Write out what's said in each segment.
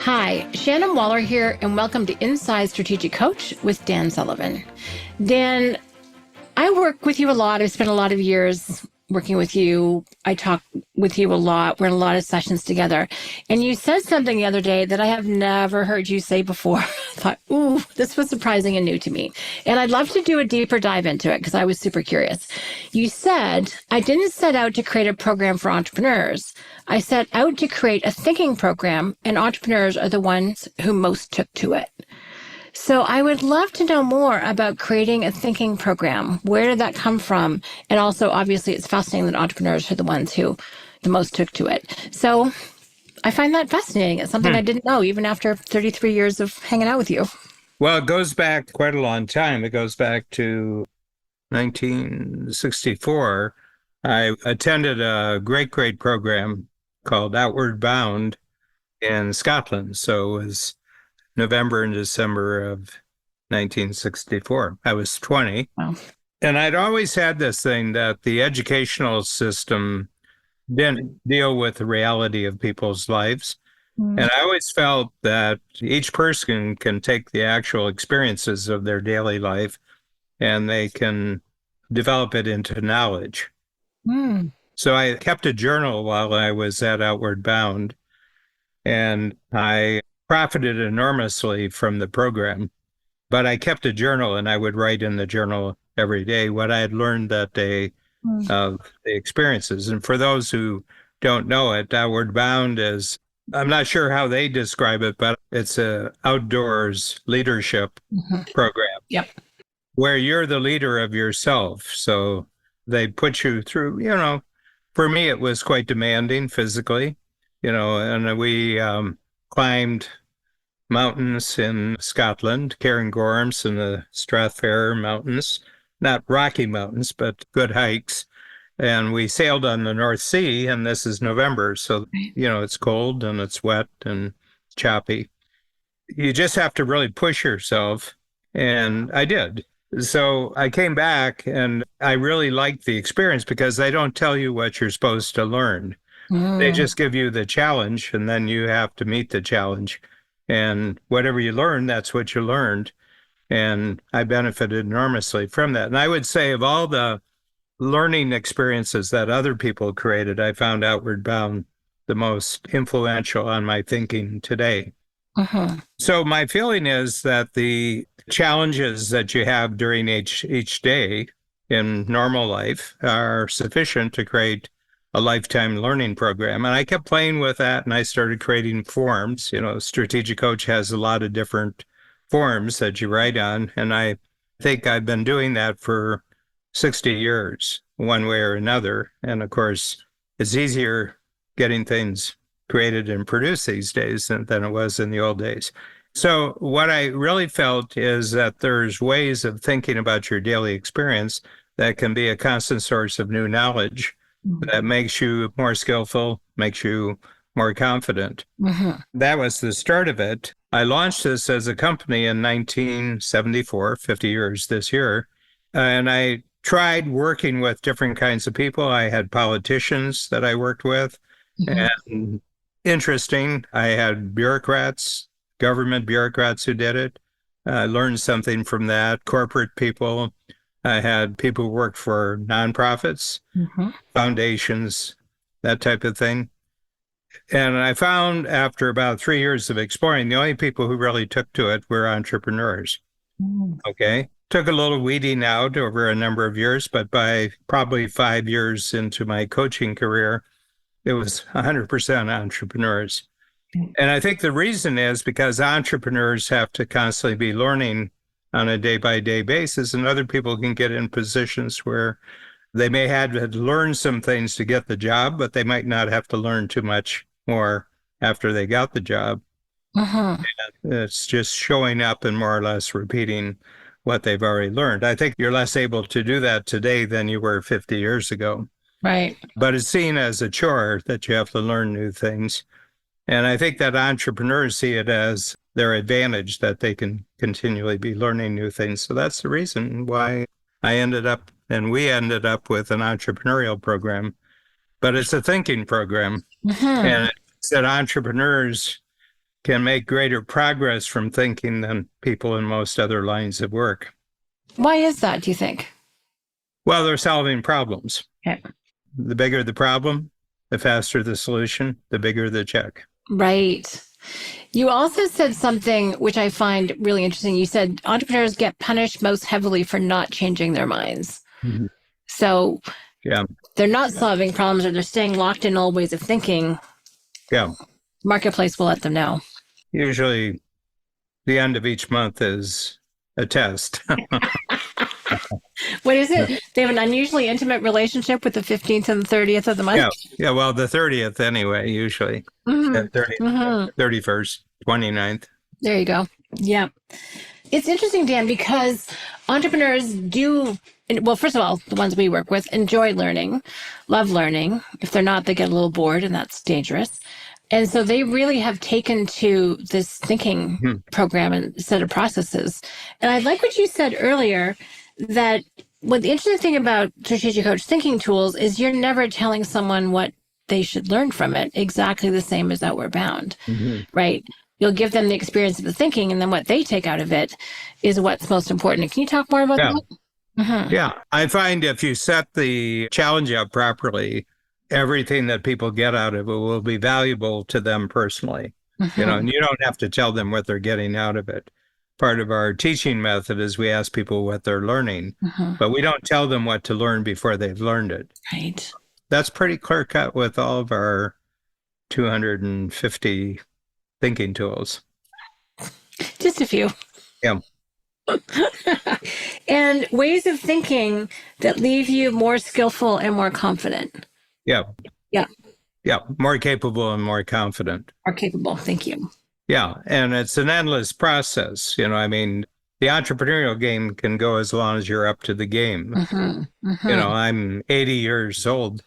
Hi, Shannon Waller here, and welcome to Inside Strategic Coach with Dan Sullivan. Dan, I work with you a lot. I've spent a lot of years working with you. I talk with you a lot. We're in a lot of sessions together. And you said something the other day that I have never heard you say before. I thought, ooh, this was surprising and new to me. And I'd love to do a deeper dive into it because I was super curious. You said, I didn't set out to create a program for entrepreneurs. I set out to create a thinking program, and entrepreneurs are the ones who most took to it. So I would love to know more about creating a thinking program. Where did that come from? And also, obviously, it's fascinating that entrepreneurs are the ones who the most took to it. So I find that fascinating. It's something I didn't know, even after 33 years of hanging out with you. Well, it goes back quite a long time. It goes back to 1964. I attended a great program called Outward Bound in Scotland. So it was November and December of 1964. I was 20. Wow. And I'd always had this thing that the educational system didn't deal with the reality of people's lives. And I always felt that each person can take the actual experiences of their daily life and they can develop it into knowledge. So I kept a journal while I was at Outward Bound, and I profited enormously from the program. But I kept a journal, and I would write in the journal every day what I had learned that day of the experiences. And for those who don't know it, Outward Bound is, I'm not sure how they describe it, but it's a outdoors leadership program. Yep. Where you're the leader of yourself. So they put you through, for me, it was quite demanding physically, and we climbed mountains in Scotland, Cairngorms and the Strathfair Mountains, not Rocky Mountains, but good hikes. And we sailed on the North Sea, and this is November. So, it's cold and it's wet and choppy. You just have to really push yourself. And I did. So I came back and I really liked the experience because they don't tell you what you're supposed to learn. They just give you the challenge and then you have to meet the challenge. And whatever you learn, that's what you learned. And I benefited enormously from that. And I would say of all the learning experiences that other people created, I found Outward Bound the most influential on my thinking today. So my feeling is that the challenges that you have during each day in normal life are sufficient to create a lifetime learning program. And I kept playing with that and I started creating forms. Strategic Coach has a lot of different forms that you write on. And I think I've been doing that for 60 years, one way or another. And of course, it's easier getting things created and produced these days than it was in the old days. So what I really felt is that there's ways of thinking about your daily experience that can be a constant source of new knowledge that makes you more skillful, makes you more confident. That was the start of it. I launched this as a company in 1974, 50 years this year, and I tried working with different kinds of people. I had politicians that I worked with, and interesting, I had bureaucrats, government bureaucrats who did it. I learned something from that. Corporate people. I had people who worked for nonprofits, foundations, that type of thing. And I found after about 3 years of exploring, the only people who really took to it were entrepreneurs. Okay. Took a little weeding out over a number of years, but by probably 5 years into my coaching career, it was 100% entrepreneurs. And I think the reason is because entrepreneurs have to constantly be learning on a day-by-day basis, and other people can get in positions where they may have to learn some things to get the job, but they might not have to learn too much more after they got the job. And it's just showing up and more or less repeating what they've already learned. I think you're less able to do that today than you were 50 years ago. Right. But it's seen as a chore that you have to learn new things. And I think that entrepreneurs see it as their advantage that they can continually be learning new things. So that's the reason why we ended up with an entrepreneurial program, but it's a thinking program. And it's that entrepreneurs can make greater progress from thinking than people in most other lines of work. Why is that, do you think? Well, they're solving problems. Okay. The bigger the problem, the faster the solution, the bigger the check. Right. You also said something which I find really interesting. You said entrepreneurs get punished most heavily for not changing their minds. Mhm. So Yeah. they're not solving problems, or they're staying locked in old ways of thinking. Yeah. Marketplace will let them know. Usually the end of each month is a test. What is it? They have an unusually intimate relationship with the 15th and the 30th of the month? Yeah. Yeah. Well, the 30th anyway, usually. Mhm. 31st, 29th. There you go. Yeah. It's interesting, Dan, because entrepreneurs do, well, first of all, the ones we work with enjoy learning, love learning. If they're not, they get a little bored, and that's dangerous. And so they really have taken to this thinking program and set of processes. And I like what you said earlier, that what the interesting thing about Strategic Coach thinking tools is you're never telling someone what they should learn from it, exactly the same as Outward Bound, right? You'll give them the experience of the thinking, and then what they take out of it is what's most important. Can you talk more about that? Yeah. I find if you set the challenge up properly, everything that people get out of it will be valuable to them personally. And you don't have to tell them what they're getting out of it. Part of our teaching method is we ask people what they're learning, but we don't tell them what to learn before they've learned it. Right. That's pretty clear cut with all of our 250 thinking tools. Just a few. Yeah. And ways of thinking that leave you more skillful and more confident. Yeah. Yeah. Yeah. More capable and more confident. More capable. Thank you. Yeah. And it's an endless process. I mean, the entrepreneurial game can go as long as you're up to the game. I'm 80 years old.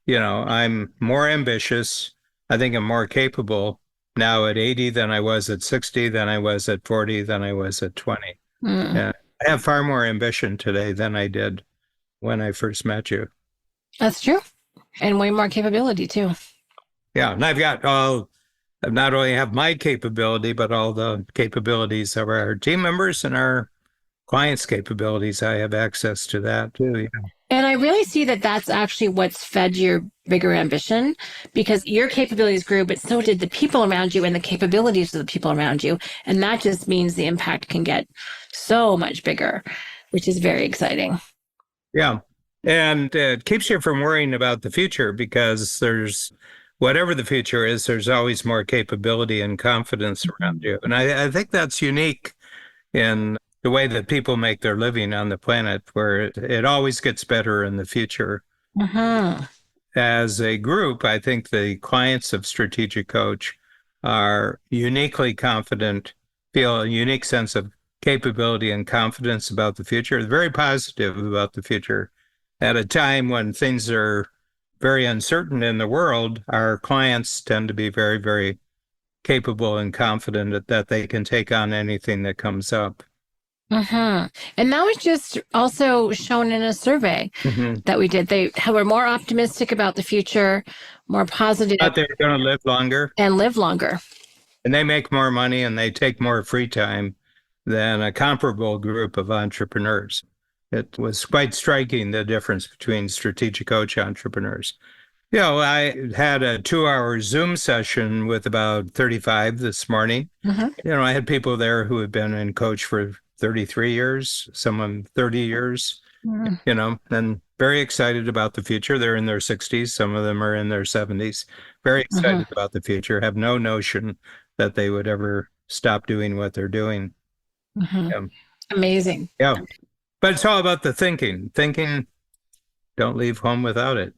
I'm more ambitious. I think I'm more capable now at 80 than I was at 60, than I was at 40, than I was at 20. I have far more ambition today than I did when I first met you. That's true. And way more capability too. Yeah. And I not only have my capability, but all the capabilities of our team members and our clients' capabilities. I have access to that too. Yeah. And I really see that that's actually what's fed your bigger ambition, because your capabilities grew, but so did the people around you and the capabilities of the people around you. And that just means the impact can get so much bigger, which is very exciting. Yeah. And it keeps you from worrying about the future, because whatever the future is, there's always more capability and confidence around you. And I think that's unique in the way that people make their living on the planet, where it always gets better in the future. As a group, I think the clients of Strategic Coach are uniquely confident, feel a unique sense of capability and confidence about the future, very positive about the future. At a time when things are very uncertain in the world, our clients tend to be very, very capable and confident that they can take on anything that comes up. And that was just also shown in a survey that we did. They were more optimistic about the future, more positive. But they're going to live longer. And live longer. And they make more money and they take more free time than a comparable group of entrepreneurs. It was quite striking, the difference between Strategic Coach entrepreneurs. I had a 2-hour Zoom session with about 35 this morning. I had people there who had been in coach for 33 years, some 30 years, and very excited about the future. They're in their 60s. Some of them are in their 70s. Very excited about the future, have no notion that they would ever stop doing what they're doing. Amazing. Yeah. But it's all about the thinking. Thinking, don't leave home without it.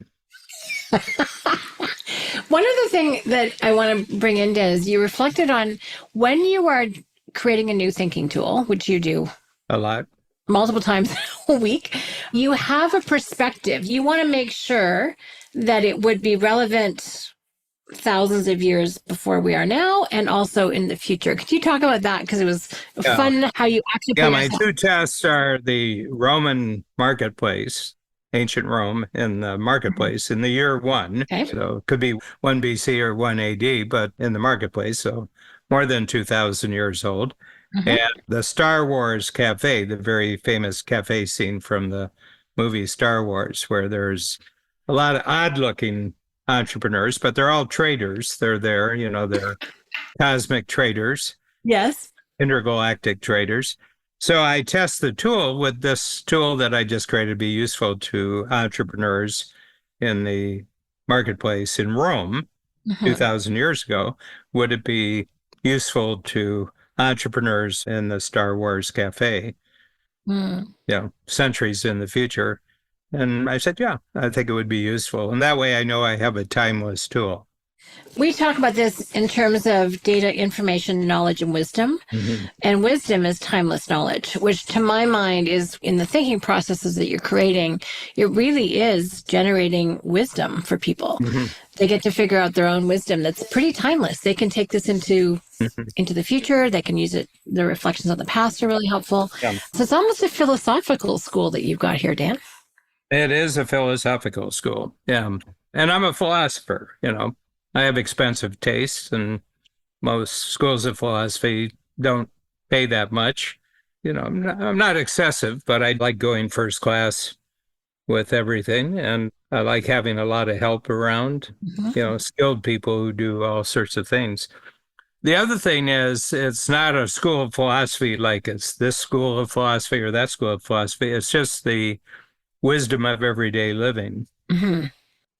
One other thing that I want to bring in is you reflected on when you are creating a new thinking tool, which you do a lot, multiple times a week, you have a perspective. You want to make sure that it would be relevant thousands of years before we are now and also in the future. Could you talk about that? Because it was fun how you actually... Yeah, my two tests are the Roman marketplace ancient Rome in the marketplace in the year 1. Okay. So it could be 1 BC or 1 AD, but in the marketplace, so more than 2,000 years old. Mhm. And the Star Wars Cafe, the very famous cafe scene from the movie Star Wars, where there's a lot of odd-looking entrepreneurs, but they're all traders. They're there, they're cosmic traders, Yes. intergalactic traders. So I test the tool with this tool that I just created to be useful to entrepreneurs in the marketplace in Rome Mhm. 2,000 years ago. Would it be useful to entrepreneurs in the Star Wars Cafe, Mm. centuries in the future? And I said, yeah, I think it would be useful. And that way I know I have a timeless tool. We talk about this in terms of data, information, knowledge, and wisdom. Mm-hmm. And wisdom is timeless knowledge, which to my mind is in the thinking processes that you're creating, it really is generating wisdom for people. Mm-hmm. They get to figure out their own wisdom that's pretty timeless. They can take this into the future. They can use it. The reflections on the past are really helpful. Yeah. So it's almost a philosophical school that you've got here, Dan. It is a philosophical school. Yeah. And I'm a philosopher, I have expensive tastes, and most schools of philosophy don't pay that much. I'm not excessive, but I like going first class with everything. And I like having a lot of help around, skilled people who do all sorts of things. The other thing is, it's not a school of philosophy like it's this school of philosophy or that school of philosophy. It's just the wisdom of everyday living. Mm-hmm.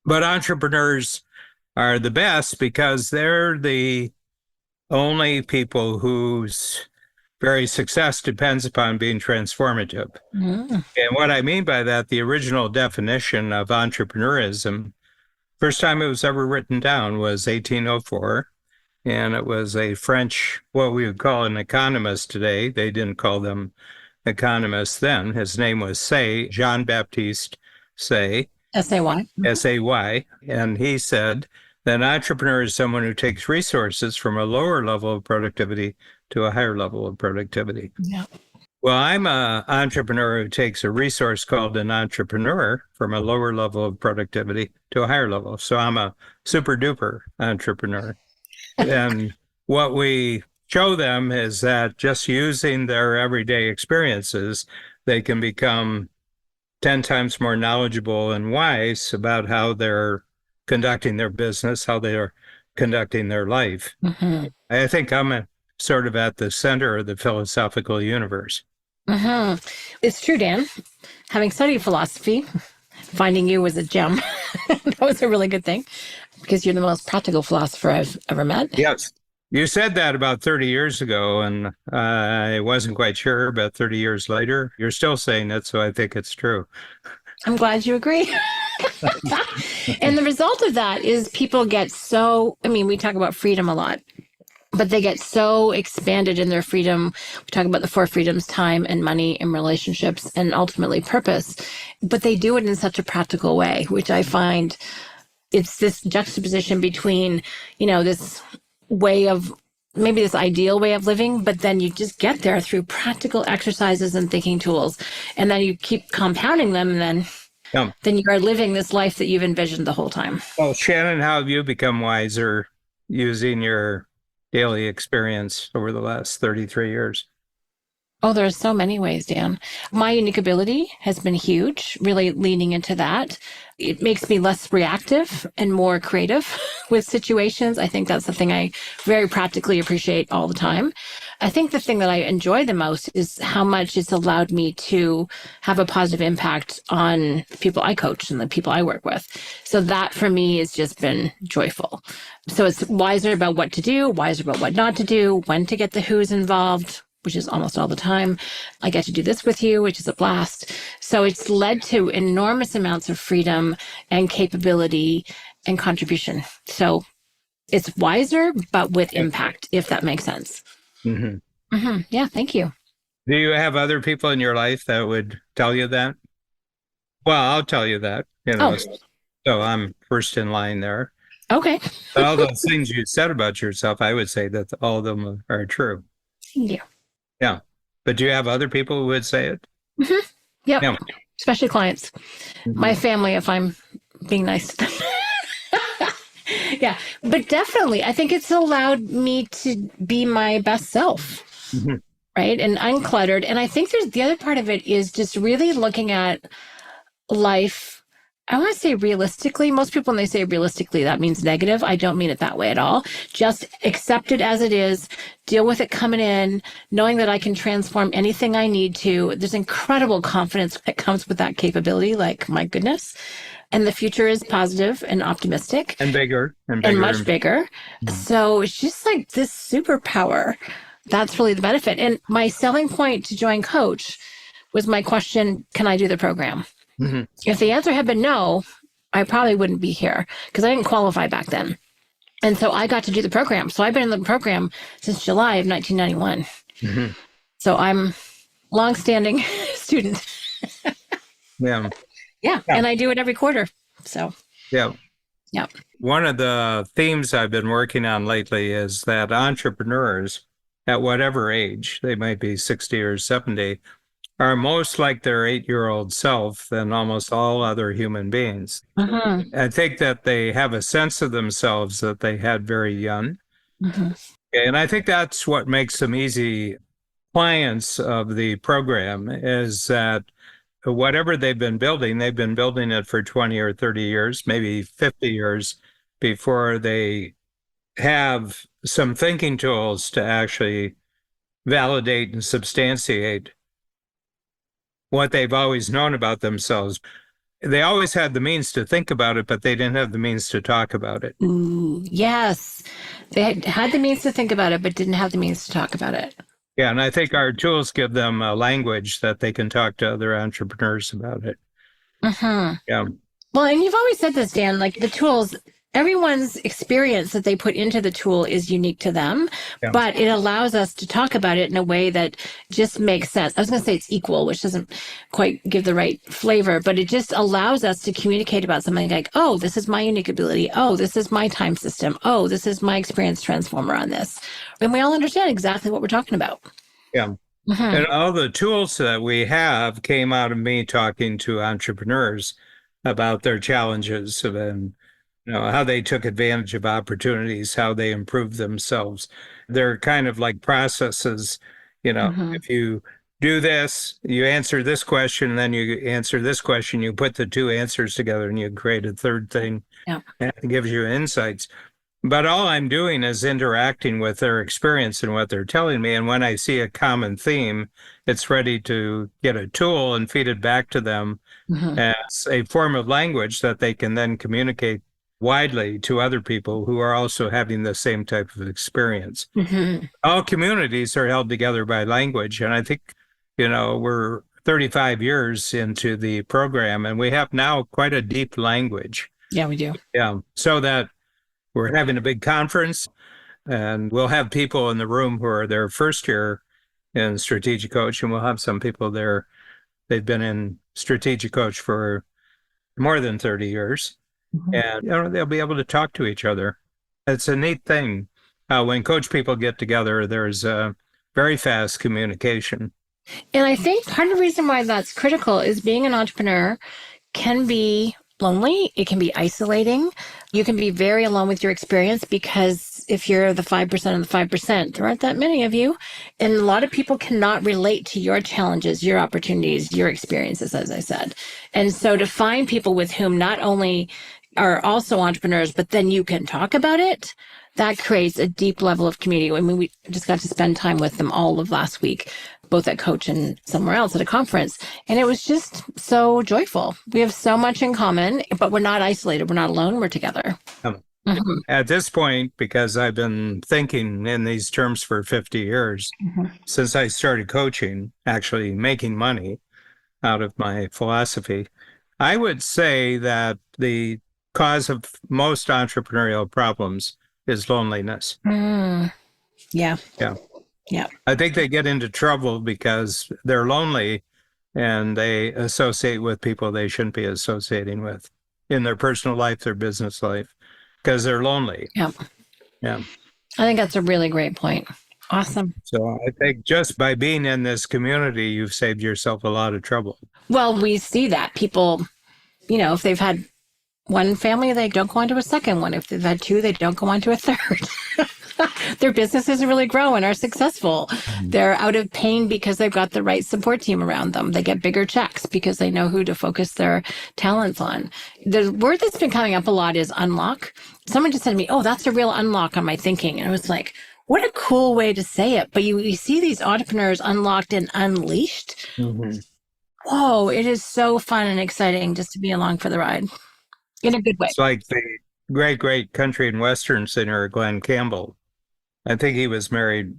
But entrepreneurs are the best because they're the only people whose very success depends upon being transformative. Mm-hmm. And what I mean by that, the original definition of entrepreneurism, first time it was ever written down was 1804. And it was a French, what we would call an economist today. They didn't call them economists then. His name was Say, Jean-Baptiste Say. S-A-Y. S-A-Y. And he said that an entrepreneur is someone who takes resources from a lower level of productivity to a higher level of productivity. Yeah. Well, I'm an entrepreneur who takes a resource called an entrepreneur from a lower level of productivity to a higher level. So I'm a super duper entrepreneur. And what we show them is that just using their everyday experiences, they can become 10 times more knowledgeable and wise about how they're conducting their business, how they're conducting their life. Mm-hmm. I think I'm sort of at the center of the philosophical universe. Mm-hmm. It's true, Dan. Having studied philosophy, finding you was a gem. That was a really good thing because you're the most practical philosopher I've ever met. Yes. You said that about 30 years ago, and I wasn't quite sure, but 30 years later, you're still saying it, so I think it's true. I'm glad you agree. And the result of that is people get we talk about freedom a lot, but they get so expanded in their freedom. We talk about the 4 freedoms: time and money and relationships and ultimately purpose. But they do it in such a practical way, which I find it's this juxtaposition between, this way of maybe this ideal way of living, but then you just get there through practical exercises and thinking tools. And then you keep compounding them, and then you are living this life that you've envisioned the whole time. Well, Shannon, how have you become wiser using your daily experience over the last 33 years? Oh, there's so many ways, Dan. My unique ability has been huge, really leaning into that. It makes me less reactive and more creative with situations. I think that's the thing I very practically appreciate all the time. I think the thing that I enjoy the most is how much it's allowed me to have a positive impact on people I coach and the people I work with. So that for me has just been joyful. So it's wiser about what to do, wiser about what not to do, when to get the who's involved, which is almost all the time. I get to do this with you, which is a blast. So it's led to enormous amounts of freedom and capability and contribution. So it's wiser, but with impact, if that makes sense. Mm-hmm. Mm-hmm. Yeah, thank you. Do you have other people in your life that would tell you that? Well, I'll tell you that, So I'm first in line there. Okay. But all those things you said about yourself, I would say that all of them are true. Thank you. Yeah. But do you have other people who would say it? Mm-hmm. Yep. Yeah. especially clients. My family, if I'm being nice to them. Yeah, but definitely, I think it's allowed me to be my best self, Mhm. right? And uncluttered. And I think there's the other part of it is just really looking at life. I want to say realistically. Most people, when they say realistically, that means negative. I don't mean it that way at all. Just accept it as it is, deal with it coming in, knowing that I can transform anything I need to. There's incredible confidence that comes with that capability. Like, my goodness. And the future is positive and optimistic And bigger and and bigger. much bigger. So it's just like this superpower. That's really the benefit. And my selling point to join Coach was my question, can I do the program? Mhm. If the answer had been no, I probably wouldn't be here because I didn't qualify back then. And so I got to do the program. So I've been in the program since July of 1991. Mhm. So I'm longstanding student. Yeah. Yeah. Yeah. And I do it every quarter. So, Yeah. yeah. One of the themes I've been working on lately is that entrepreneurs, at whatever age, they might be 60 or 70, are most like their 8-year-old self than almost all other human beings. Mm-hmm. I think that they have a sense of themselves that they had very young. Mm-hmm. And I think that's what makes them easy clients of the program, is that whatever they've been building it for 20 or 30 years, maybe 50 years before they have some thinking tools to actually validate and substantiate what they've always known about themselves. They always had the means to think about it, but they didn't have the means to talk about it. Ooh, yes. They had the means to think about it, but didn't have the means to talk about it. Yeah, and I think our tools give them a language that they can talk to other entrepreneurs about it. Mm-hmm. Yeah. Well, and you've always said this, Dan, like the tools, everyone's experience that they put into the tool is unique to them, Yeah. but it allows us to talk about it in a way that just makes sense. I was going to say it's equal, which doesn't quite give the right flavor, but it just allows us to communicate about something like, oh, this is my unique ability. Oh, this is my time system. Oh, this is my experience transformer on this. And we all understand exactly what we're talking about. Yeah. Mm-hmm. And all the tools that we have came out of me talking to entrepreneurs about their challenges and how they took advantage of opportunities, how they improved themselves. They're kind of like processes. Mm-hmm. If you do this, you answer this question, and then you answer this question, you put the two answers together and you create a third thing. Yeah. And it gives you insights. But all I'm doing is interacting with their experience and what they're telling me. And when I see a common theme, it's ready to get a tool and feed it back to them Mm-hmm. as a form of language that they can then communicate widely to other people who are also having the same type of experience. Mm-hmm. All communities are held together by language. And I think, we're 35 years into the program and we have now quite a deep language. Yeah, we do. Yeah. So that we're having a big conference and we'll have people in the room who are their first year in strategic coach, and we'll have some people there. They've been in strategic coach for more than 30 years. Mm-hmm. And they'll be able to talk to each other. It's a neat thing. When coach people get together, there's a very fast communication. And I think part of the reason why that's critical is being an entrepreneur can be lonely. It can be isolating. You can be very alone with your experience because if you're the 5% of the 5%, there aren't that many of you. And a lot of people cannot relate to your challenges, your opportunities, your experiences, as I said. And so to find people with whom not only are also entrepreneurs, but then you can talk about it, that creates a deep level of community. I mean, we just got to spend time with them all of last week, both at Coach and somewhere else at a conference. And it was just so joyful. We have so much in common, but we're not isolated. We're not alone. We're together. Mm-hmm. At this point, because I've been thinking in these terms for 50 years, Mm-hmm. since I started coaching, actually making money out of my philosophy, I would say that the cause of most entrepreneurial problems is loneliness. Mm. Yeah. Yeah. Yeah. I think they get into trouble because they're lonely and they associate with people they shouldn't be associating with in their personal life, their business life, because they're lonely. Yeah. Yeah. I think that's a really great point. Awesome. So I think just by being in this community, you've saved yourself a lot of trouble. Well, we see that people, if they've had one family, they don't go on to a second one. If they've had two, they don't go on to a third. Their businesses really grow and are successful. They're out of pain because they've got the right support team around them. They get bigger checks because they know who to focus their talents on. The word that's been coming up a lot is unlock. Someone just said to me, oh, that's a real unlock on my thinking. And I was like, what a cool way to say it. But you see these entrepreneurs unlocked and unleashed. Mm-hmm. Whoa, it is so fun and exciting just to be along for the ride in a good way. It's like the great country and western singer, Glenn Campbell. I think he was married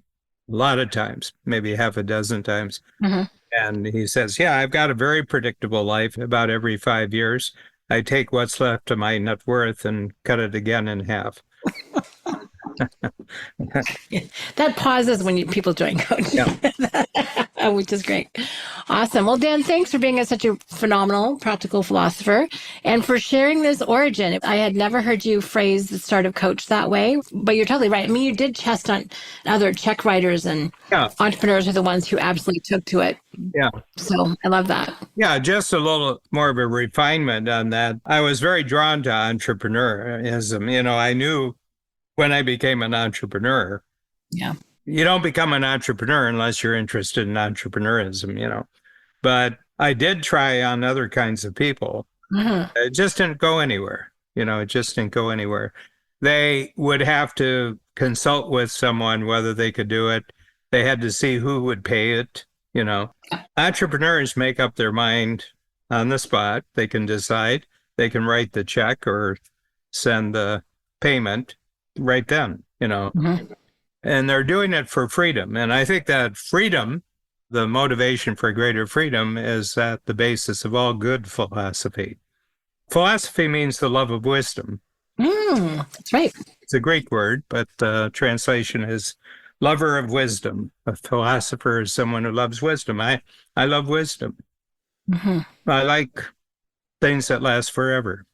a lot of times, maybe half a dozen times. Mm-hmm. And he says, yeah, I've got a very predictable life. About every 5 years, I take what's left of my net worth and cut it again in half. That pauses when people join coaching, yeah. Which is great. Awesome. Well, Dan, thanks for being such a phenomenal practical philosopher and for sharing this origin. I had never heard you phrase the start of Coach that way, but you're totally right. I mean, you did test on other check writers, and entrepreneurs are the ones who absolutely took to it. Yeah. So I love that. Yeah, just a little more of a refinement on that. I was very drawn to entrepreneurism. I knew when I became an entrepreneur, you don't become an entrepreneur unless you're interested in entrepreneurism, But I did try on other kinds of people. Mm-hmm. It just didn't go anywhere. It just didn't go anywhere. They would have to consult with someone whether they could do it. They had to see who would pay it. Entrepreneurs make up their mind on the spot. They can decide. They can write the check or send the payment right then, mm-hmm. And they're doing it for freedom. And I think that freedom, the motivation for greater freedom, is at the basis of all good philosophy. Philosophy means the love of wisdom. That's right. It's a Greek word, but the translation is lover of wisdom. A philosopher is someone who loves wisdom. I love wisdom. Mm-hmm. I like things that last forever.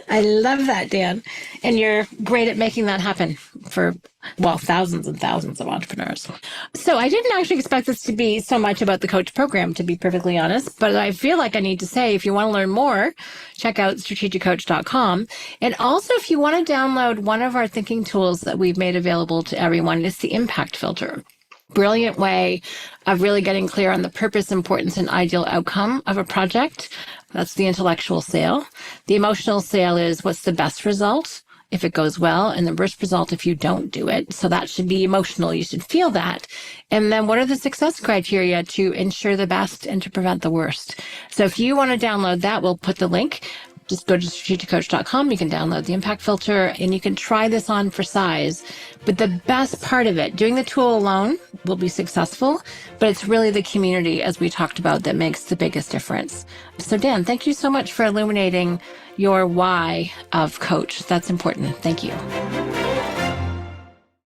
I love that, Dan. And you're great at making that happen for, thousands and thousands of entrepreneurs. So I didn't actually expect this to be so much about the coach program, to be perfectly honest, but I feel like I need to say, if you want to learn more, check out strategiccoach.com. And also, if you want to download one of our thinking tools that we've made available to everyone, it's the impact filter. Brilliant way of really getting clear on the purpose, importance, and ideal outcome of a project. That's the intellectual sale. The emotional sale is what's the best result if it goes well, and the worst result if you don't do it. So that should be emotional. You should feel that. And then what are the success criteria to ensure the best and to prevent the worst? So if you want to download that, we'll put the link. Just go to strategiccoach.com. You can download the impact filter and you can try this on for size. But the best part of it, doing the tool alone will be successful, but it's really the community, as we talked about, that makes the biggest difference. So Dan, thank you so much for illuminating your why of Coach. That's important. Thank you.